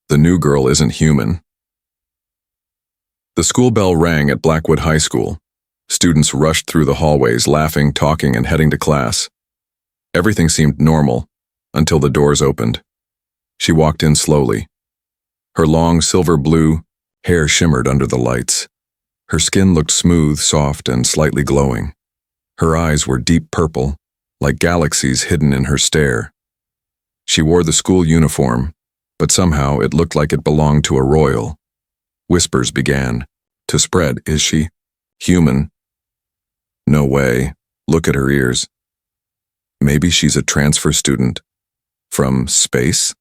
The new girl isn't human. The school bell rang at Blackwood High School. Students rushed through the hallways, laughing, talking, and heading to class. Everything seemed normal, until the doors opened. She walked in slowly. Her long silver-blue hair shimmered under the lights. Her skin looked smooth, soft, and slightly glowing. Her eyes were deep purple, like galaxies hidden in her stare. She wore the school uniform, but somehow it looked like it belonged to a royal. Whispers began to spread. Is she human? No way. Look at her ears. Maybe she's a transfer student. From space?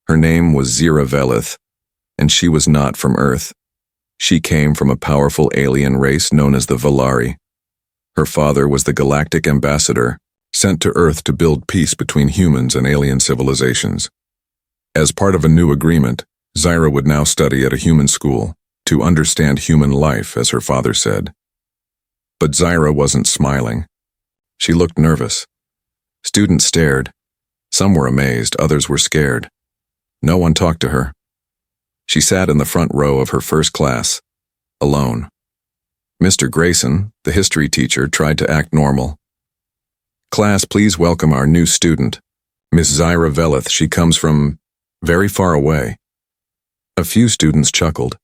Her name was Zira Velith, and she was not from Earth. She came from a powerful alien race known as the Valari. Her father was the galactic ambassador, sent to Earth to build peace between humans and alien civilizations. As part of a new agreement, Zira would now study at a human school, to understand human life, as her father said. But Zira wasn't smiling. She looked nervous. Students stared. Some were amazed, others were scared. No one talked to her. She sat in the front row of her first class, alone. Mr. Grayson, the history teacher, tried to act normal. Class, please welcome our new student, Miss Zira Velith. She comes from very far away. A few students chuckled.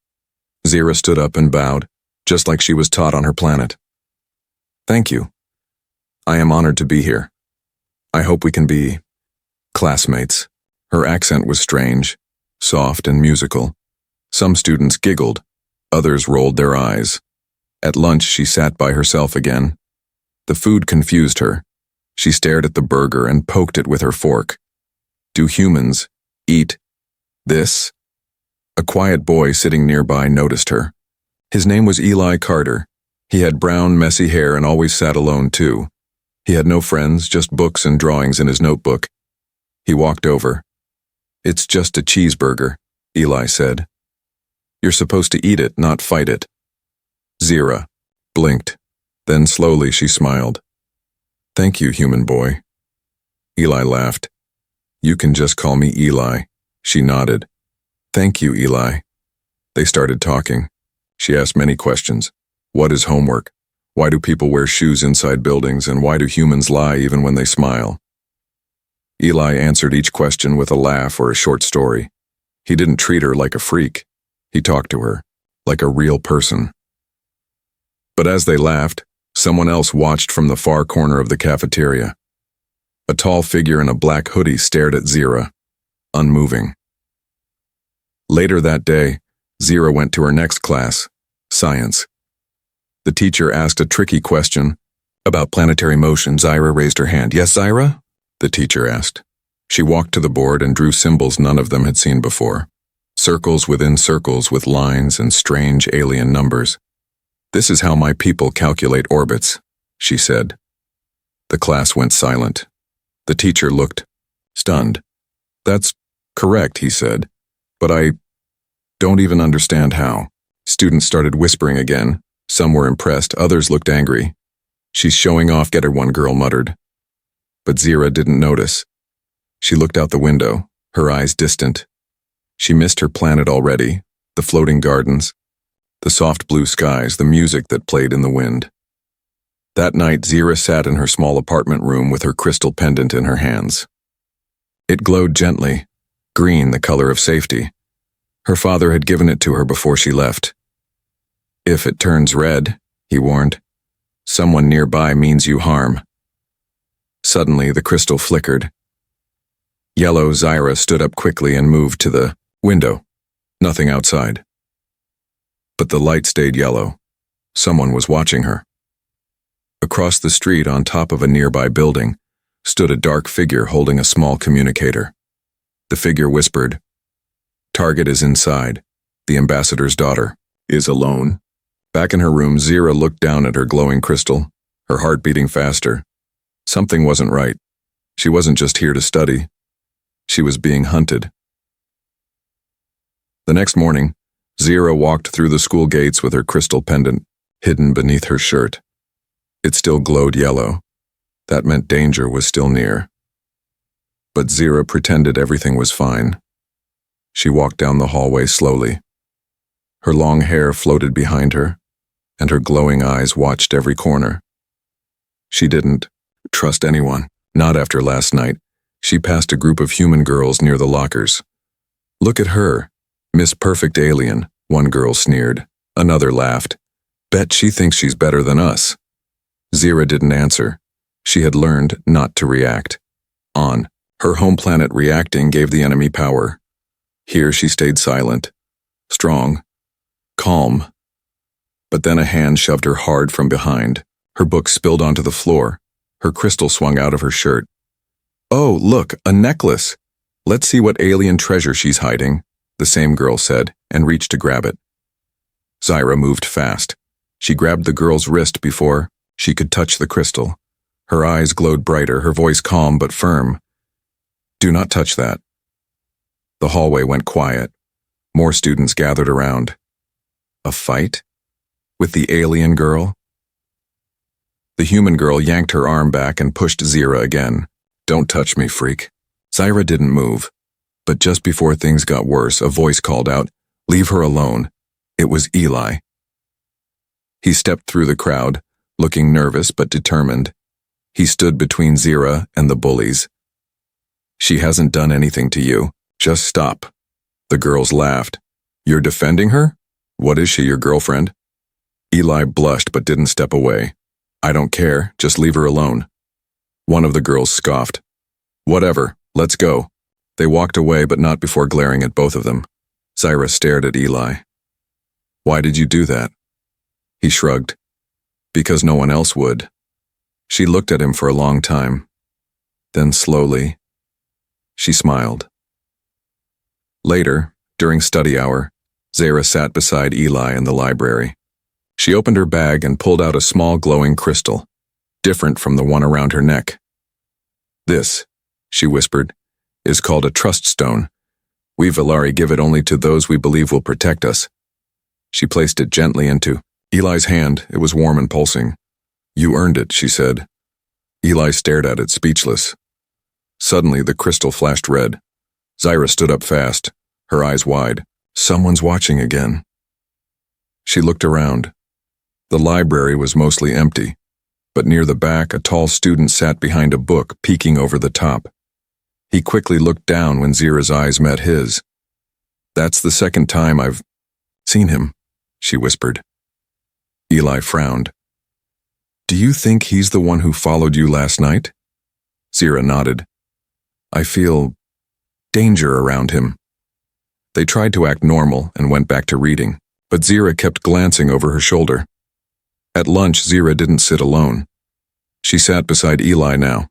Zira stood up and bowed, just like she was taught on her planet. Thank you. I am honored to be here. I hope we can be classmates. Her accent was strange, soft and musical. Some students giggled, others rolled their eyes. At lunch, she sat by herself again. The food confused her. She stared at the burger and poked it with her fork. Do humans eat this? A quiet boy sitting nearby noticed her. His name was Eli Carter. He had brown, messy hair and always sat alone, too. He had no friends, just books and drawings in his notebook. He walked over. It's just a cheeseburger, Eli said. You're supposed to eat it, not fight it. Zira blinked. Then slowly she smiled. Thank you, human boy. Eli laughed. You can just call me Eli. She nodded. Thank you, Eli. They started talking. She asked many questions. What is homework? Why do people wear shoes inside buildings, and why do humans lie even when they smile? Eli answered each question with a laugh or a short story. He didn't treat her like a freak. He talked to her, like a real person. But as they laughed, someone else watched from the far corner of the cafeteria. A tall figure in a black hoodie stared at Zira, unmoving. Later that day, Zira went to her next class, science. The teacher asked a tricky question about planetary motion. Zira raised her hand. Yes, Zira? The teacher asked. She walked to the board and drew symbols none of them had seen before. Circles within circles with lines and strange alien numbers. This is how my people calculate orbits, she said. The class went silent. The teacher looked stunned. That's correct, he said, but I don't even understand how. Students started whispering again. Some were impressed, others looked angry. She's showing off, get her, one girl muttered. But Zira didn't notice. She looked out the window, her eyes distant. She missed her planet already, the floating gardens, the soft blue skies, the music that played in the wind. That night, Zira sat in her small apartment room with her crystal pendant in her hands. It glowed gently, green, the color of safety. Her father had given it to her before she left. If it turns red, he warned, someone nearby means you harm. Suddenly, the crystal flickered. Yellow Zira stood up quickly and moved to the window. Nothing outside. But the light stayed yellow. Someone was watching her. Across the street, on top of a nearby building, stood a dark figure holding a small communicator. The figure whispered, Target is inside. The ambassador's daughter is alone. Back in her room, Zira looked down at her glowing crystal, her heart beating faster. Something wasn't right. She wasn't just here to study. She was being hunted. The next morning, Zira walked through the school gates with her crystal pendant hidden beneath her shirt. It still glowed yellow. That meant danger was still near. But Zira pretended everything was fine. She walked down the hallway slowly. Her long hair floated behind her, and her glowing eyes watched every corner. She didn't trust anyone, not after last night. She passed a group of human girls near the lockers. "Look at her, Miss Perfect Alien," one girl sneered. Another laughed. "Bet she thinks she's better than us." Zira didn't answer. She had learned not to react. On her home planet, reacting gave the enemy power. Here she stayed silent, strong, calm. But then a hand shoved her hard from behind. Her book spilled onto the floor. Her crystal swung out of her shirt. "Oh, look, a necklace! Let's see what alien treasure she's hiding," the same girl said, and reached to grab it. Zira moved fast. She grabbed the girl's wrist before she could touch the crystal. Her eyes glowed brighter, her voice calm but firm. "Do not touch that." The hallway went quiet. More students gathered around. A fight? With the alien girl? The human girl yanked her arm back and pushed Zira again. "Don't touch me, freak." Zira didn't move. But just before things got worse, a voice called out, "Leave her alone." It was Eli. He stepped through the crowd, looking nervous but determined. He stood between Zira and the bullies. "She hasn't done anything to you. Just stop." The girls laughed. "You're defending her? What is she, your girlfriend?" Eli blushed but didn't step away. "I don't care, just leave her alone." One of the girls scoffed. "Whatever, let's go." They walked away, but not before glaring at both of them. Zira stared at Eli. "Why did you do that?" He shrugged. "Because no one else would." She looked at him for a long time. Then slowly, she smiled. Later, during study hour, Zira sat beside Eli in the library. She opened her bag and pulled out a small glowing crystal, different from the one around her neck. "This," she whispered, "is called a trust stone. We Velari give it only to those we believe will protect us." She placed it gently into Eli's hand. It was warm and pulsing. "You earned it," she said. Eli stared at it, speechless. Suddenly, the crystal flashed red. Zira stood up fast, her eyes wide. "Someone's watching again." She looked around. The library was mostly empty, but near the back, a tall student sat behind a book, peeking over the top. He quickly looked down when Zira's eyes met his. "That's the second time I've seen him," she whispered. Eli frowned. "Do you think he's the one who followed you last night?" Zira nodded. "I feel danger around him." They tried to act normal and went back to reading, but Zira kept glancing over her shoulder. At lunch, Zira didn't sit alone. She sat beside Eli now.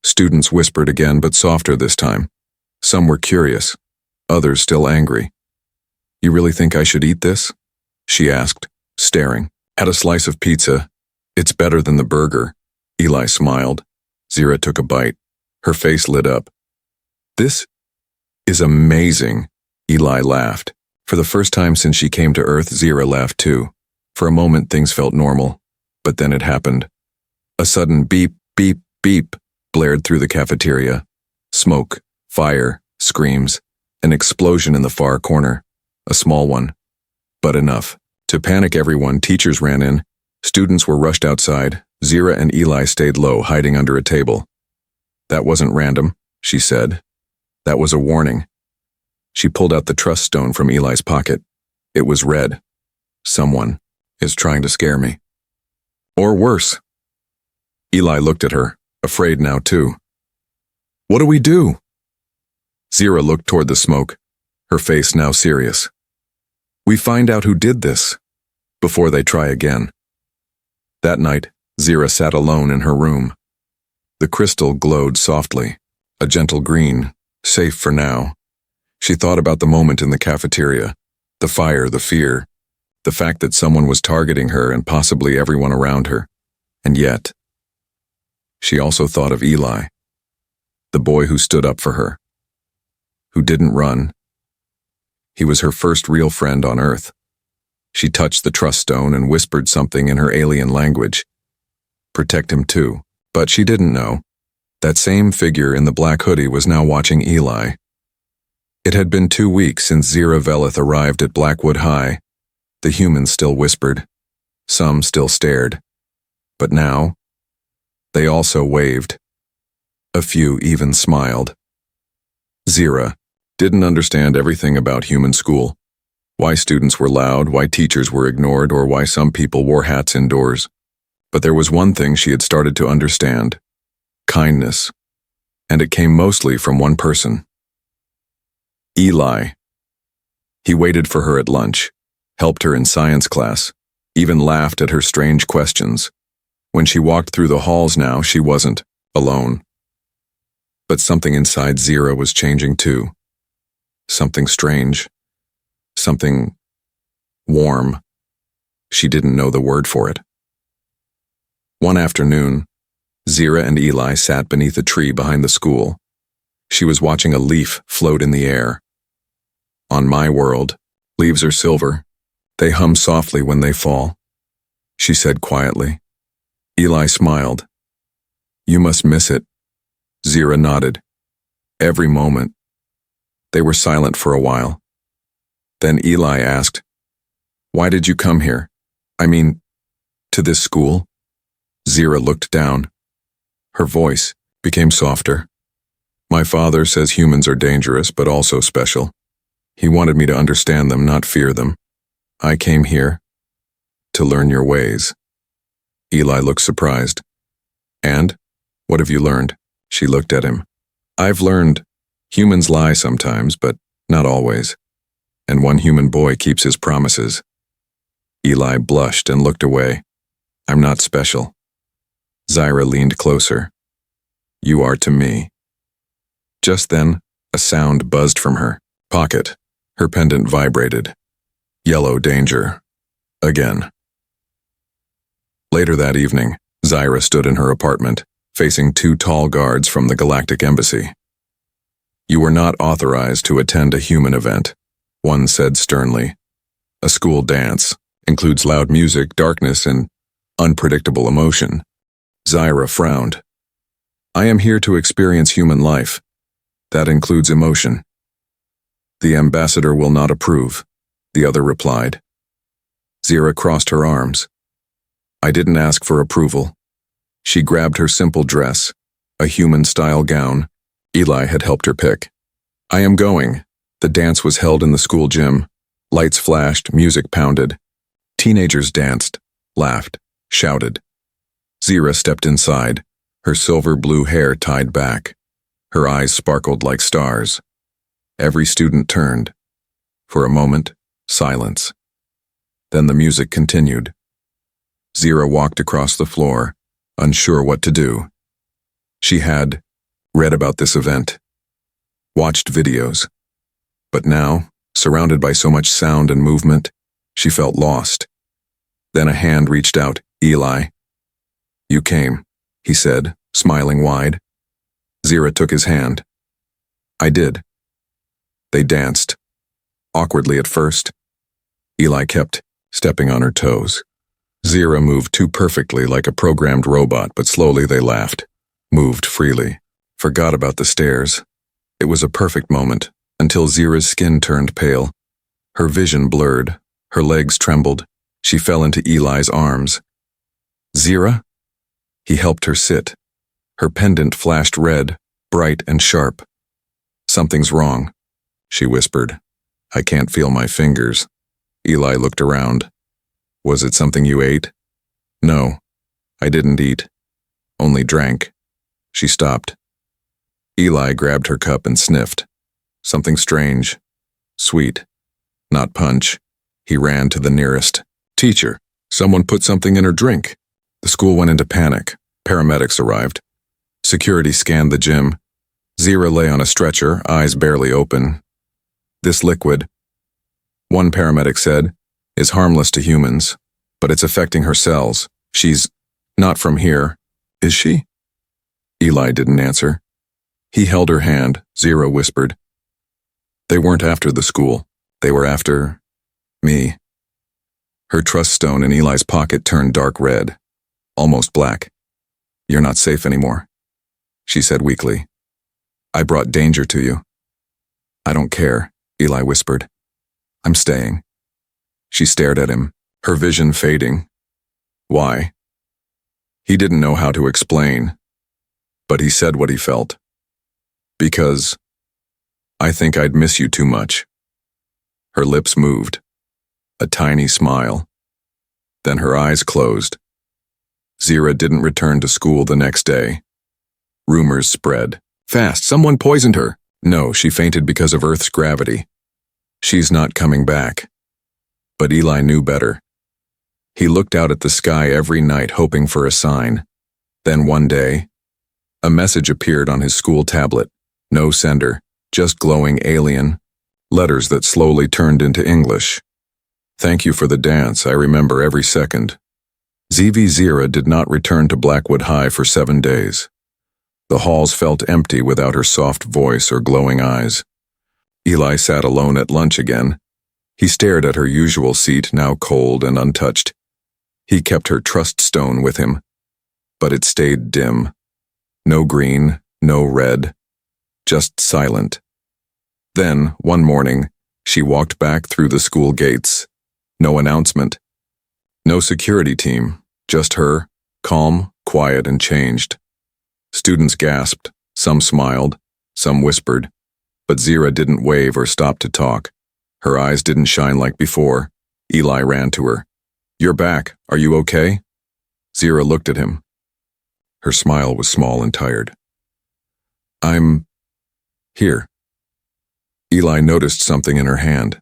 Students whispered again, but softer this time. Some were curious, others still angry. "You really think I should eat this?" she asked, staring. "Had a slice of pizza. It's better than the burger." Eli smiled. Zira took a bite. Her face lit up. "This is amazing," Eli laughed. For the first time since she came to Earth, Zira laughed too. For a moment things felt normal, but then it happened. A sudden beep, beep, beep blared through the cafeteria. Smoke, fire, screams, an explosion in the far corner. A small one, but enough. To panic everyone, teachers ran in. Students were rushed outside. Zira and Eli stayed low, hiding under a table. "That wasn't random," she said. "That was a warning." She pulled out the trust stone from Eli's pocket. It was red. "Someone is trying to scare me." Or worse. Eli looked at her, afraid now too. "What do we do?" Zira looked toward the smoke, her face now serious. "We find out who did this, before they try again." That night, Zira sat alone in her room. The crystal glowed softly, a gentle green, safe for now. She thought about the moment in the cafeteria, the fire, the fear, the fact that someone was targeting her and possibly everyone around her. And yet, she also thought of Eli, the boy who stood up for her, who didn't run. He was her first real friend on Earth. She touched the trust stone and whispered something in her alien language. Protect him too. But she didn't know. That same figure in the black hoodie was now watching Eli. It had been 2 weeks since Zira Velith arrived at Blackwood High. The humans still whispered. Some still stared. But now, they also waved. A few even smiled. Zira didn't understand everything about human school. Why students were loud, why teachers were ignored, or why some people wore hats indoors. But there was one thing she had started to understand. Kindness. And it came mostly from one person. Eli. He waited for her at lunch, helped her in science class, even laughed at her strange questions. When she walked through the halls now, she wasn't alone. But something inside Zira was changing too. Something strange. Something warm. She didn't know the word for it. One afternoon, Zira and Eli sat beneath a tree behind the school. She was watching a leaf float in the air. On my world, leaves are silver. They hum softly when they fall, she said quietly. Eli smiled. You must miss it. Zira nodded. Every moment. They were silent for a while. Then Eli asked, Why did you come here? I mean, to this school? Zira looked down. Her voice became softer. My father says humans are dangerous, but also special. He wanted me to understand them, not fear them. I came here to learn your ways. Eli looked surprised. And? What have you learned? She looked at him. I've learned humans lie sometimes, but not always. And one human boy keeps his promises. Eli blushed and looked away. I'm not special. Zira leaned closer. You are to me. Just then, a sound buzzed from her pocket. Her pendant vibrated. Yellow danger. Again. Later that evening, Zira stood in her apartment, facing 2 tall guards from the Galactic Embassy. You were not authorized to attend a human event, one said sternly. A school dance includes loud music, darkness, and unpredictable emotion. Zira frowned. I am here to experience human life. That includes emotion. The ambassador will not approve, the other replied. Zira crossed her arms. I didn't ask for approval. She grabbed her simple dress, a human-style gown Eli had helped her pick. I am going. The dance was held in the school gym. Lights flashed, music pounded. Teenagers danced, laughed, shouted. Zira stepped inside, her silver blue hair tied back. Her eyes sparkled like stars. Every student turned. For a moment, silence. Then the music continued. Zira walked across the floor, unsure what to do. She had read about this event, watched videos. But now, surrounded by so much sound and movement, she felt lost. Then a hand reached out. Eli. You came, he said, smiling wide. Zira took his hand. I did. They danced. Awkwardly at first. Eli kept stepping on her toes. Zira moved too perfectly like a programmed robot, but slowly they laughed, moved freely, forgot about the stairs. It was a perfect moment, until Zira's skin turned pale. Her vision blurred, her legs trembled. She fell into Eli's arms. Zira? He helped her sit. Her pendant flashed red, bright and sharp. Something's wrong, she whispered. I can't feel my fingers. Eli looked around. Was it something you ate? No, I didn't eat. Only drank. She stopped. Eli grabbed her cup and sniffed. Something strange. Sweet. Not punch. He ran to the nearest. Teacher, someone put something in her drink. The school went into panic. Paramedics arrived. Security scanned the gym. Zira lay on a stretcher, eyes barely open. This liquid, one paramedic said, is harmless to humans, but it's affecting her cells. She's not from here, is she? Eli didn't answer. He held her hand, Zira whispered. They weren't after the school. They were after me. Her trust stone in Eli's pocket turned dark red, almost black. You're not safe anymore, she said weakly. I brought danger to you. I don't care, Eli whispered. I'm staying. She stared at him, her vision fading. Why? He didn't know how to explain, but he said what he felt. Because I think I'd miss you too much. Her lips moved, a tiny smile. Then her eyes closed. Zira didn't return to school the next day. Rumors spread. Fast, someone poisoned her. No, she fainted because of Earth's gravity. She's not coming back. But Eli knew better. He looked out at the sky every night hoping for a sign. Then one day, a message appeared on his school tablet. No sender, just glowing alien, letters that slowly turned into English. Thank you for the dance, I remember every second. Zira did not return to Blackwood High for 7 days. The halls felt empty without her soft voice or glowing eyes. Eli sat alone at lunch again. He stared at her usual seat, now cold and untouched. He kept her trust stone with him, but it stayed dim. No green, no red, just silent. Then, one morning, she walked back through the school gates. No announcement. No security team, just her, calm, quiet, and changed. Students gasped, some smiled, some whispered, but Zira didn't wave or stop to talk. Her eyes didn't shine like before. Eli ran to her. You're back, are you okay? Zira looked at him. Her smile was small and tired. I'm here. Eli noticed something in her hand,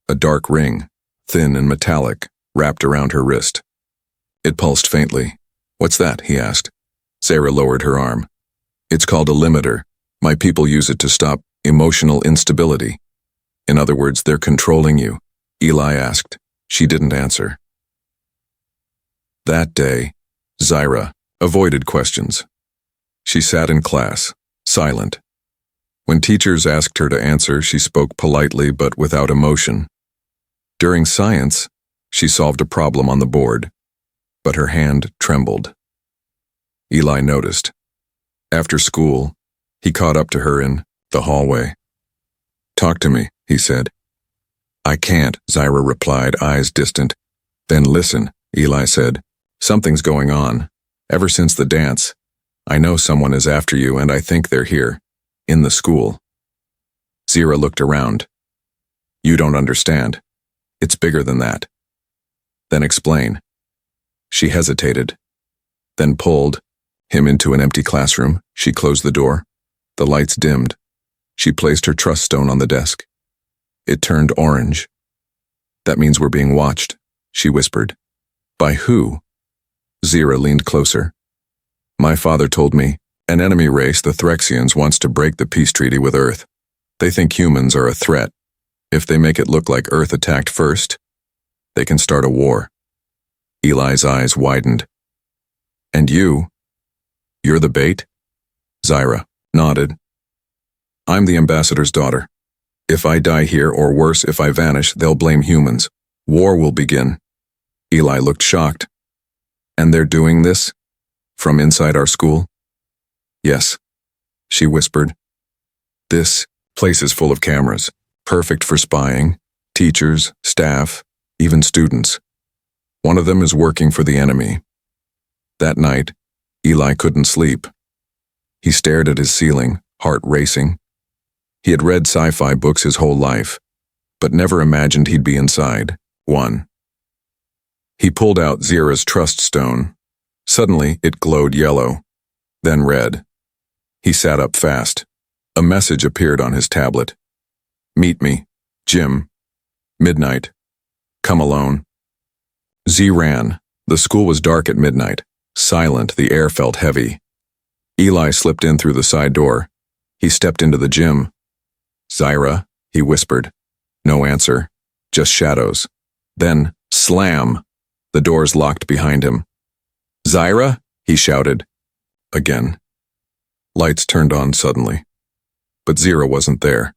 a dark ring, thin and metallic, wrapped around her wrist. It pulsed faintly. What's that? He asked. Zira lowered her arm. It's called a limiter. My people use it to stop emotional instability. In other words, they're controlling you. Eli asked. She didn't answer. That day, Zira avoided questions. She sat in class, silent. When teachers asked her to answer, she spoke politely but without emotion. During science, she solved a problem on the board, but her hand trembled. Eli noticed. After school, he caught up to her in the hallway. Talk to me, he said. I can't, Zira replied, eyes distant. Then listen, Eli said. Something's going on. Ever since the dance, I know someone is after you and I think they're here, in the school. Zira looked around. You don't understand. It's bigger than that. Then explain. She hesitated, then pulled him into an empty classroom. She closed the door. The lights dimmed. She placed her trust stone on the desk. It turned orange. That means we're being watched, she whispered. By who? Zira leaned closer. My father told me, an enemy race, the Threxians, wants to break the peace treaty with Earth. They think humans are a threat. If they make it look like Earth attacked first, they can start a war. Eli's eyes widened. And you're the bait? Zira nodded. I'm the ambassador's daughter. If I die here, or worse, if I vanish, they'll blame humans. War will begin. Eli looked shocked. And they're doing this? From inside our school? Yes, she whispered. This place is full of cameras, perfect for spying, teachers, staff, even students. One of them is working for the enemy. That night, Eli couldn't sleep. He stared at his ceiling, heart racing. He had read sci-fi books his whole life, but never imagined he'd be inside one. He pulled out Zira's trust stone. Suddenly, it glowed yellow, then red. He sat up fast. A message appeared on his tablet. Meet me, Jim. Midnight. Come alone. Z ran. The school was dark at midnight. Silent, the air felt heavy. Eli slipped in through the side door. He stepped into the gym. Zira, he whispered. No answer, just shadows. Then, slam! The doors locked behind him. Zira, he shouted. Again. Lights turned on suddenly. But Zira wasn't there.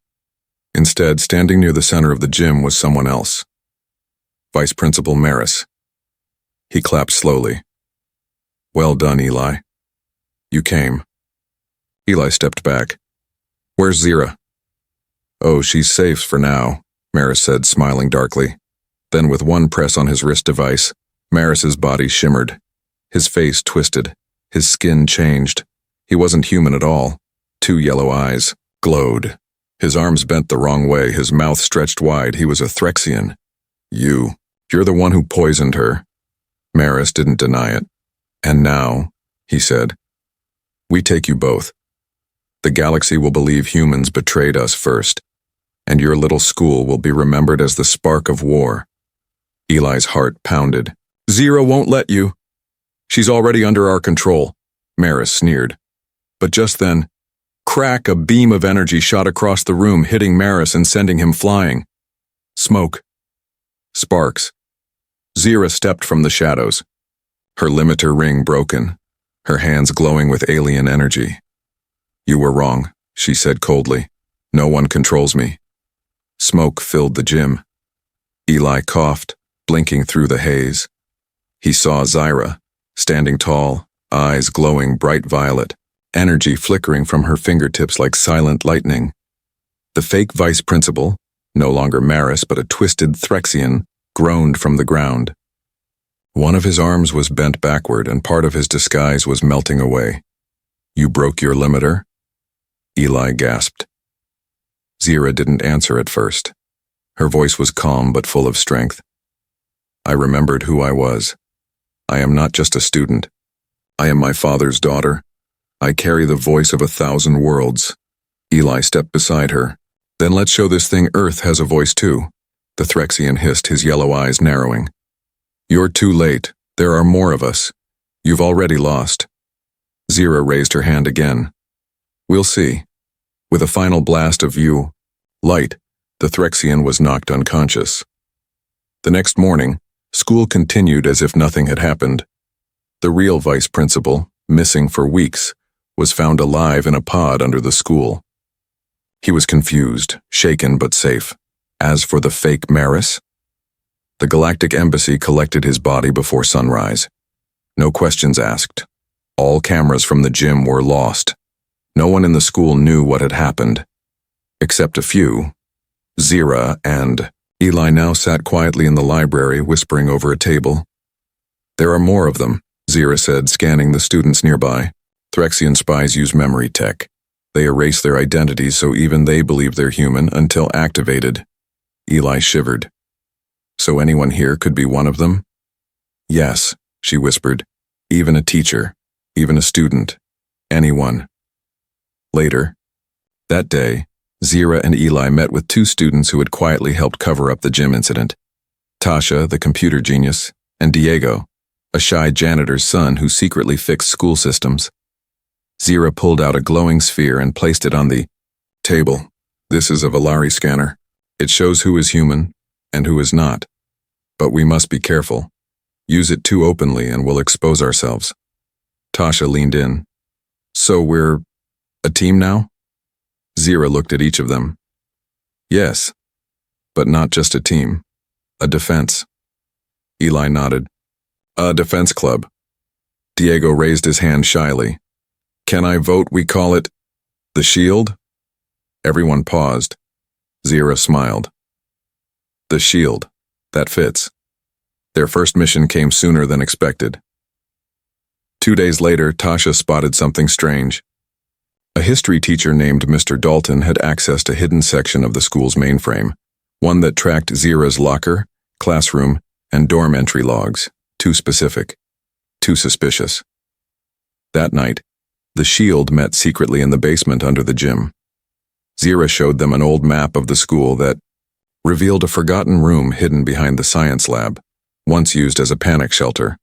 Instead, standing near the center of the gym was someone else. Vice Principal Maris. He clapped slowly. Well done, Eli. You came. Eli stepped back. Where's Zira? Oh, she's safe for now, Maris said, smiling darkly. Then with one press on his wrist device, Maris's body shimmered. His face twisted. His skin changed. He wasn't human at all. Two yellow eyes glowed. His arms bent the wrong way, his mouth stretched wide. He was a Threxian. You're the one who poisoned her. Maris didn't deny it. And now, he said, we take you both. The galaxy will believe humans betrayed us first, and your little school will be remembered as the spark of war. Eli's heart pounded. Zero won't let you. She's already under our control, Maris sneered. But just then, crack, a beam of energy shot across the room, hitting Maris and sending him flying. Smoke. Sparks. Zira stepped from the shadows, her limiter ring broken, her hands glowing with alien energy. You were wrong, she said coldly. No one controls me. Smoke filled the gym. Eli coughed, blinking through the haze. He saw Zira, standing tall, eyes glowing bright violet, energy flickering from her fingertips like silent lightning. The fake vice principal, no longer Maris but a twisted Threxian, groaned from the ground. One of his arms was bent backward and part of his disguise was melting away. You broke your limiter? Eli gasped. Zira didn't answer at first. Her voice was calm but full of strength. I remembered who I was. I am not just a student. I am my father's daughter. I carry the voice of 1,000 worlds. Eli stepped beside her. Then let's show this thing Earth has a voice too. The Threxian hissed, his yellow eyes narrowing. You're too late. There are more of us. You've already lost. Zira raised her hand again. We'll see. With a final blast of light, the Threxian was knocked unconscious. The next morning, school continued as if nothing had happened. The real vice principal, missing for weeks, was found alive in a pod under the school. He was confused, shaken but safe. As for the fake Maris, the Galactic Embassy collected his body before sunrise. No questions asked. All cameras from the gym were lost. No one in the school knew what had happened. Except a few. Zira and Eli now sat quietly in the library, whispering over a table. There are more of them, Zira said, scanning the students nearby. Threxian spies use memory tech. They erase their identities so even they believe they're human until activated. Eli shivered. So anyone here could be one of them? Yes, she whispered. Even a teacher, even a student, anyone. Later, that day, Zira and Eli met with two students who had quietly helped cover up the gym incident. Tasha, the computer genius, and Diego, a shy janitor's son who secretly fixed school systems. Zira pulled out a glowing sphere and placed it on the table. This is a Valari scanner. It shows who is human and who is not. But we must be careful. Use it too openly and we'll expose ourselves. Tasha leaned in. So we're a team now? Zira looked at each of them. Yes, but not just a team. A defense. Eli nodded. A defense club. Diego raised his hand shyly. Can I vote we call it the Shield? Everyone paused. Zira smiled. The Shield. That fits. Their first mission came sooner than expected. 2 days later, Tasha spotted something strange. A history teacher named Mr. Dalton had accessed a hidden section of the school's mainframe, one that tracked Zira's locker, classroom, and dorm entry logs. Too specific. Too suspicious. That night, the Shield met secretly in the basement under the gym. Zira showed them an old map of the school that revealed a forgotten room hidden behind the science lab, once used as a panic shelter.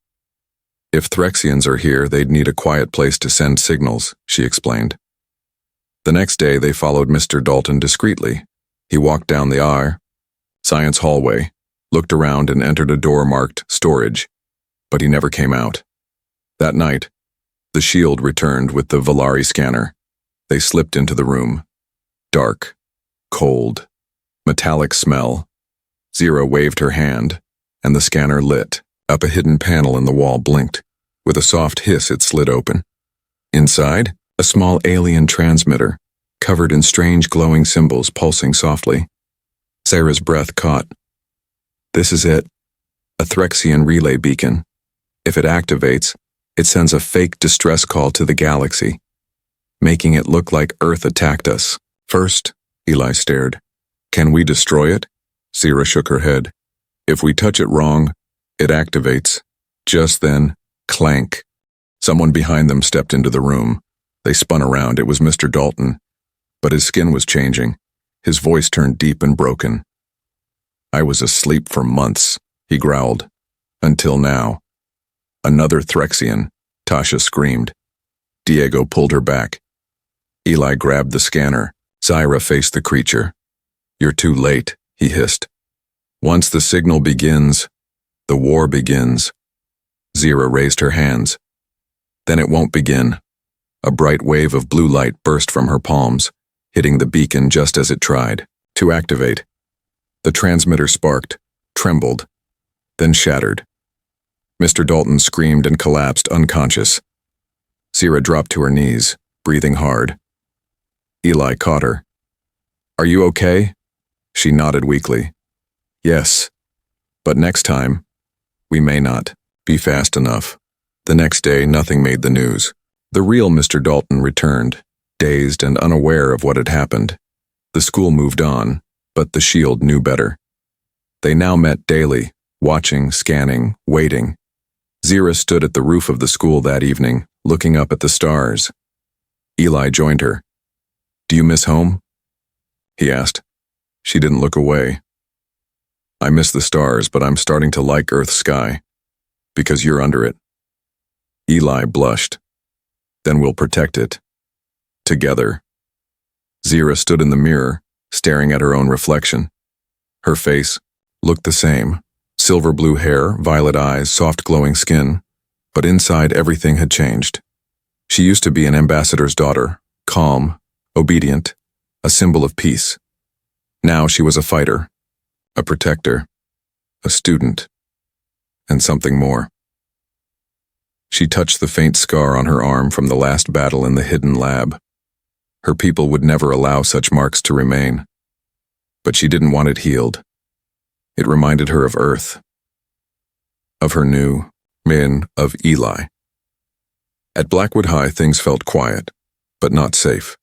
If Threxians are here, they'd need a quiet place to send signals, she explained. The next day, they followed Mr. Dalton discreetly. He walked down the science hallway, looked around and entered a door marked storage, but he never came out. That night, the Shield returned with the Valari scanner. They slipped into the room. Dark, cold, metallic smell. Zira waved her hand, and the scanner lit. Up a hidden panel in the wall blinked. With a soft hiss, it slid open. Inside, a small alien transmitter, covered in strange glowing symbols pulsing softly. Sarah's breath caught. This is it. A Threxian relay beacon. If it activates, it sends a fake distress call to the galaxy, making it look like Earth attacked us. First, Eli stared. Can we destroy it? Zira shook her head. If we touch it wrong, it activates. Just then, clank. Someone behind them stepped into the room. They spun around. It was Mr. Dalton. But his skin was changing. His voice turned deep and broken. I was asleep for months, he growled. Until now. Another Threxian, Tasha screamed. Diego pulled her back. Eli grabbed the scanner. Zyra faced the creature. You're too late, he hissed. Once the signal begins, the war begins. Zira raised her hands. Then it won't begin. A bright wave of blue light burst from her palms, hitting the beacon just as it tried to activate. The transmitter sparked, trembled, then shattered. Mr. Dalton screamed and collapsed unconscious. Zira dropped to her knees, breathing hard. Eli caught her. Are you okay? She nodded weakly. Yes, but next time, we may not be fast enough. The next day, nothing made the news. The real Mr. Dalton returned, dazed and unaware of what had happened. The school moved on, but the Shield knew better. They now met daily, watching, scanning, waiting. Zira stood at the roof of the school that evening, looking up at the stars. Eli joined her. Do you miss home? He asked. She didn't look away. I miss the stars, but I'm starting to like Earth's sky. Because you're under it. Eli blushed. Then we'll protect it. Together. Zira stood in the mirror, staring at her own reflection. Her face looked the same. Silver blue hair, violet eyes, soft glowing skin. But inside everything had changed. She used to be an ambassador's daughter, calm, obedient, a symbol of peace. Now she was a fighter, a protector, a student, and something more. She touched the faint scar on her arm from the last battle in the hidden lab. Her people would never allow such marks to remain. But she didn't want it healed. It reminded her of Earth, of her new men, of Eli. At Blackwood High, things felt quiet, but not safe.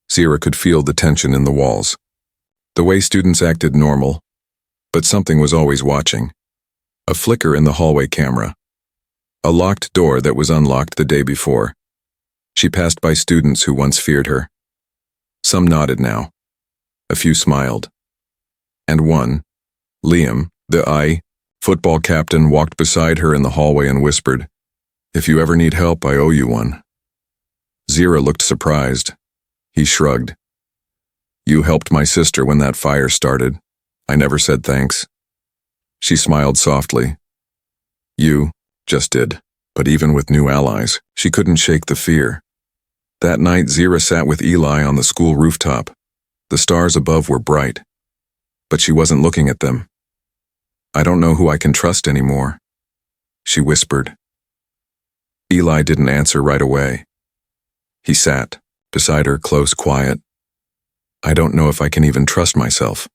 Zira could feel the tension in the walls. The way students acted normal, but something was always watching. A flicker in the hallway camera. A locked door that was unlocked the day before. She passed by students who once feared her. Some nodded now. A few smiled. And one, Liam, the football captain, walked beside her in the hallway and whispered, "If you ever need help, I owe you one." Zira looked surprised. He shrugged. "You helped my sister when that fire started. I never said thanks." She smiled softly. "You just did." But even with new allies, she couldn't shake the fear. That night, Zira sat with Eli on the school rooftop. The stars above were bright, but she wasn't looking at them. "I don't know who I can trust anymore," she whispered. Eli didn't answer right away. He sat beside her, close, quiet. "I don't know if I can even trust myself,"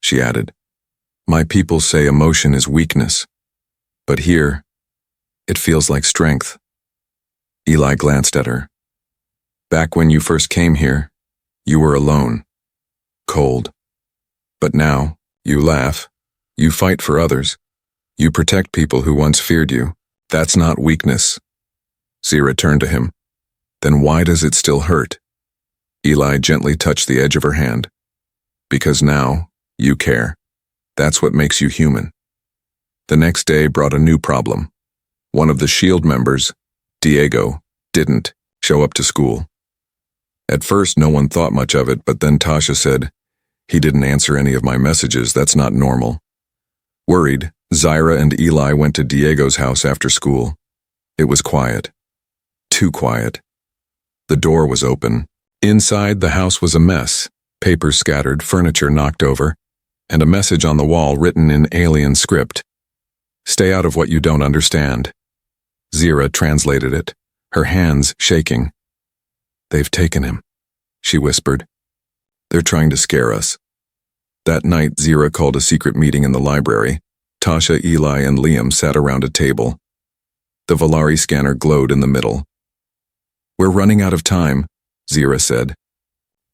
she added. "My people say emotion is weakness, but here, it feels like strength." Eli glanced at her. "Back when you first came here, you were alone, cold. But now, you laugh, you fight for others, you protect people who once feared you. That's not weakness." Zira turned to him. "Then why does it still hurt?" Eli gently touched the edge of her hand. "Because now, you care. That's what makes you human." The next day brought a new problem. One of the Shield members, Diego, didn't show up to school. At first, no one thought much of it, but then Tasha said, "He didn't answer any of my messages. That's not normal." Worried, Zyra and Eli went to Diego's house after school. It was quiet. Too quiet. The door was open. Inside, the house was a mess. Papers scattered, furniture knocked over, and a message on the wall written in alien script. "Stay out of what you don't understand." Zira translated it, her hands shaking. "They've taken him," she whispered. They're trying to scare us. That night, Zira called a secret meeting in the library. Tasha, Eli, and Liam sat around a table. The Valari scanner glowed in the middle. We're running out of time, Zira said.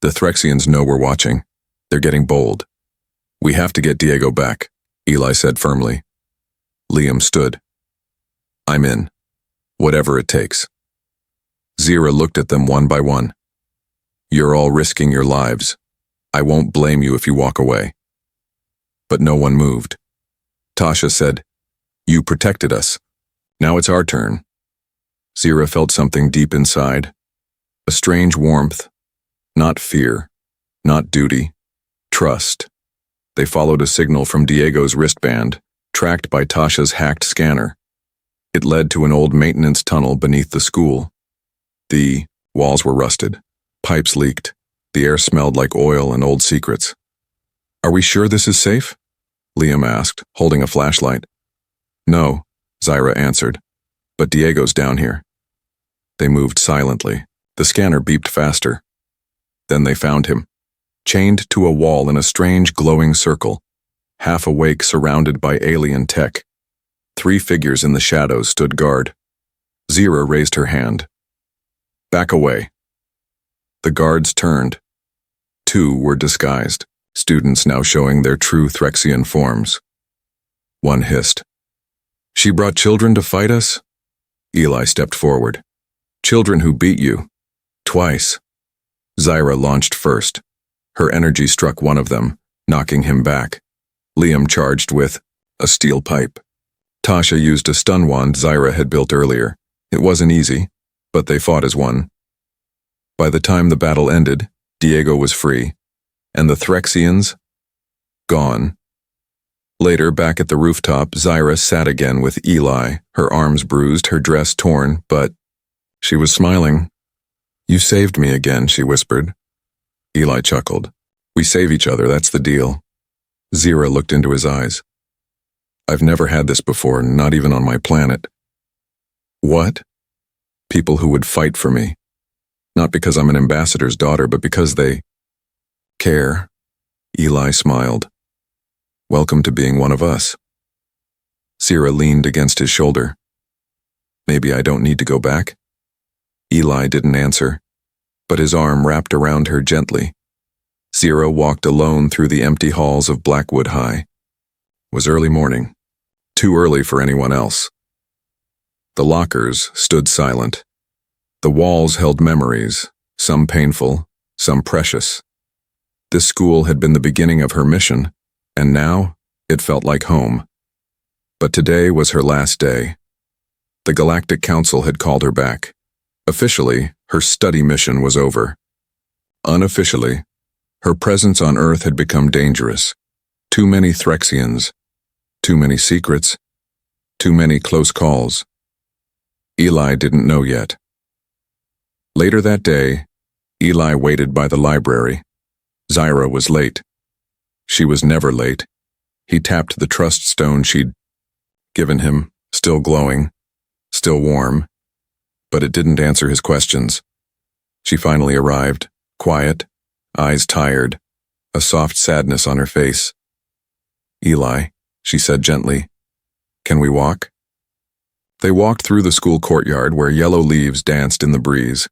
The Threxians know we're watching. They're getting bold. We have to get Diego back, Eli said firmly. Liam stood. I'm in. Whatever it takes. Zira looked at them one by one. You're all risking your lives. I won't blame you if you walk away. But no one moved. Tasha said, You protected us. Now it's our turn. Zira felt something deep inside. A strange warmth. Not fear. Not duty. Trust. They followed a signal from Diego's wristband, tracked by Tasha's hacked scanner. It led to an old maintenance tunnel beneath the school. The walls were rusted. Pipes leaked. The air smelled like oil and old secrets. Are we sure this is safe? Liam asked, holding a flashlight. No, Zira answered. But Diego's down here. They moved silently. The scanner beeped faster. Then they found him, chained to a wall in a strange glowing circle, half awake, surrounded by alien tech. 3 figures in the shadows stood guard. Zira raised her hand. Back away. The guards turned. 2 were disguised, students now showing their true Threxian forms. One hissed. She brought children to fight us? Eli stepped forward. Children who beat you. Twice. Zira launched first. Her energy struck one of them, knocking him back. Liam charged with a steel pipe. Tasha used a stun wand Zira had built earlier. It wasn't easy, but they fought as one. By the time the battle ended, Diego was free, and the Threxians, gone. Later, back at the rooftop, Zira sat again with Eli, her arms bruised, her dress torn, but she was smiling. You saved me again, she whispered. Eli chuckled. We save each other, that's the deal. Zira looked into his eyes. I've never had this before, not even on my planet. What? People who would fight for me. Not because I'm an ambassador's daughter, but because they care. Eli smiled. Welcome to being one of us. Zira leaned against his shoulder. Maybe I don't need to go back? Eli didn't answer, but his arm wrapped around her gently. Zira walked alone through the empty halls of Blackwood High. It was early morning, too early for anyone else. The lockers stood silent. The walls held memories, some painful, some precious. This school had been the beginning of her mission, and now it felt like home. But today was her last day. The Galactic Council had called her back. Officially, her study mission was over. Unofficially, her presence on Earth had become dangerous. Too many Threxians, too many secrets, too many close calls. Eli didn't know yet. Later that day, Eli waited by the library. Zira was late. She was never late. He tapped the trust stone she'd given him, still glowing, still warm, but it didn't answer his questions. She finally arrived, quiet, eyes tired, a soft sadness on her face. Eli, she said gently, can we walk? They walked through the school courtyard where yellow leaves danced in the breeze.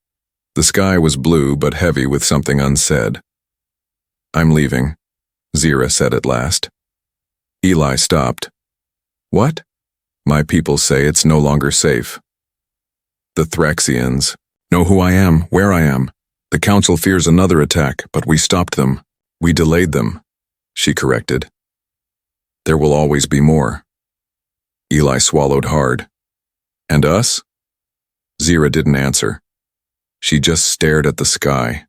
The sky was blue but heavy with something unsaid. I'm leaving, Zira said at last. Eli stopped. What? My people say it's no longer safe. The Threxians know who I am, where I am. The council fears another attack, but we stopped them. We delayed them, she corrected. There will always be more. Eli swallowed hard. And us? Zira didn't answer. She just stared at the sky.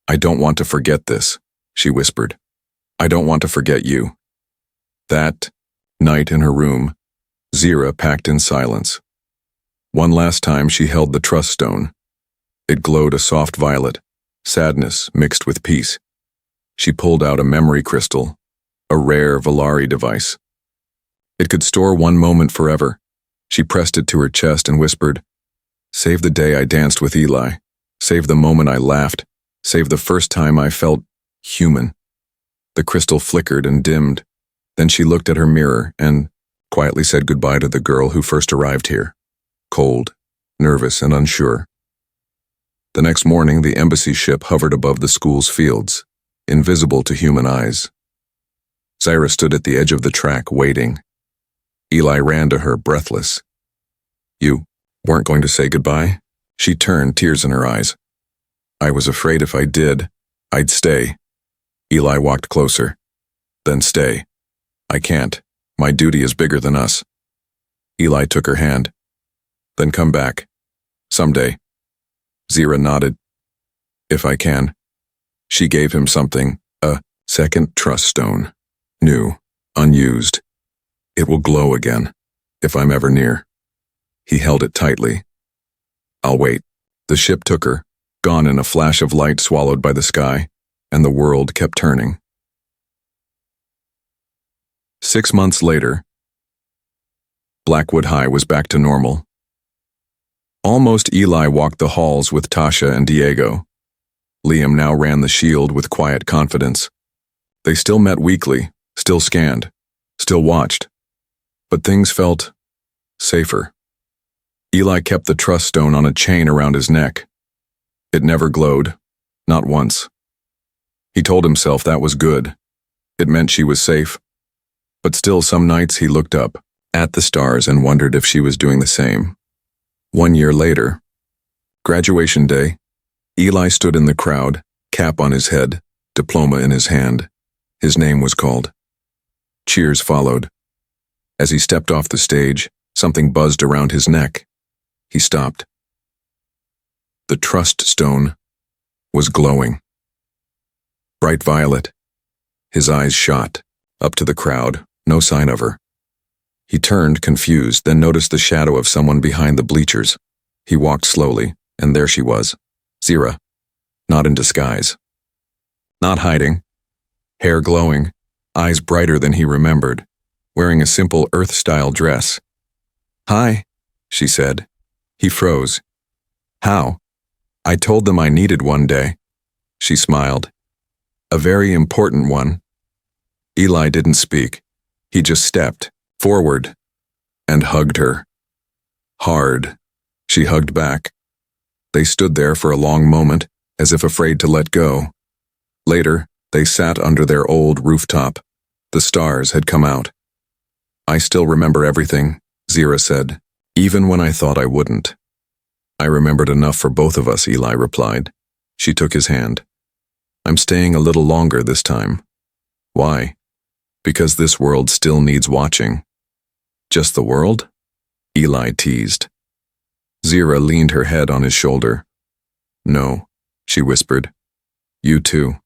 I don't want to forget this, she whispered. I don't want to forget you. That night in her room, Zira packed in silence. One last time she held the trust stone. It glowed a soft violet, sadness mixed with peace. She pulled out a memory crystal, a rare Valari device. It could store one moment forever. She pressed it to her chest and whispered, Save the day I danced with Eli. Save the moment I laughed, save the first time I felt human. The crystal flickered and dimmed. Then she looked at her mirror and quietly said goodbye to the girl who first arrived here, cold, nervous, and unsure. The next morning, the embassy ship hovered above the school's fields, invisible to human eyes. Zyra stood at the edge of the track, waiting. Eli ran to her, breathless. "You weren't going to say goodbye?" She turned, tears in her eyes. "I was afraid if I did, I'd stay." Eli walked closer. "Then stay." "I can't. My duty is bigger than us." Eli took her hand. "Then come back. Someday." Zyra nodded. "If I can." She gave him something, a second trust stone. New, unused. "It will glow again, if I'm ever near." He held it tightly. "I'll wait." The ship took her, gone in a flash of light swallowed by the sky, and the world kept turning. 6 months later, Blackwood High was back to normal. Almost Eli walked the halls with Tasha and Diego. Liam now ran the shield with quiet confidence. They still met weekly, still scanned, still watched. But things felt safer. Eli kept the trust stone on a chain around his neck. It never glowed, not once. He told himself that was good. It meant she was safe. But still, some nights he looked up at the stars and wondered if she was doing the same. 1 year later, graduation day, Eli stood in the crowd, cap on his head, diploma in his hand. His name was called. Cheers followed. As he stepped off the stage, something buzzed around his neck. He stopped. The trust stone was glowing. Bright violet. His eyes shot up to the crowd, no sign of her. He turned, confused, then noticed the shadow of someone behind the bleachers. He walked slowly, and there she was, Zyra, not in disguise. Not hiding. Hair glowing, eyes brighter than he remembered, wearing a simple Earth-style dress. "Hi," she said. He froze. "How?" "I told them I needed one day." She smiled. "A very important one." Eli didn't speak. He just stepped forward and hugged her. Hard. She hugged back. They stood there for a long moment, as if afraid to let go. Later, they sat under their old rooftop. The stars had come out. "I still remember everything," Zyra said, "even when I thought I wouldn't." "I remembered enough for both of us," Eli replied. She took his hand. "I'm staying a little longer this time." "Why?" "Because this world still needs watching." "Just the world?" Eli teased. Zyra leaned her head on his shoulder. "No," she whispered. "You too."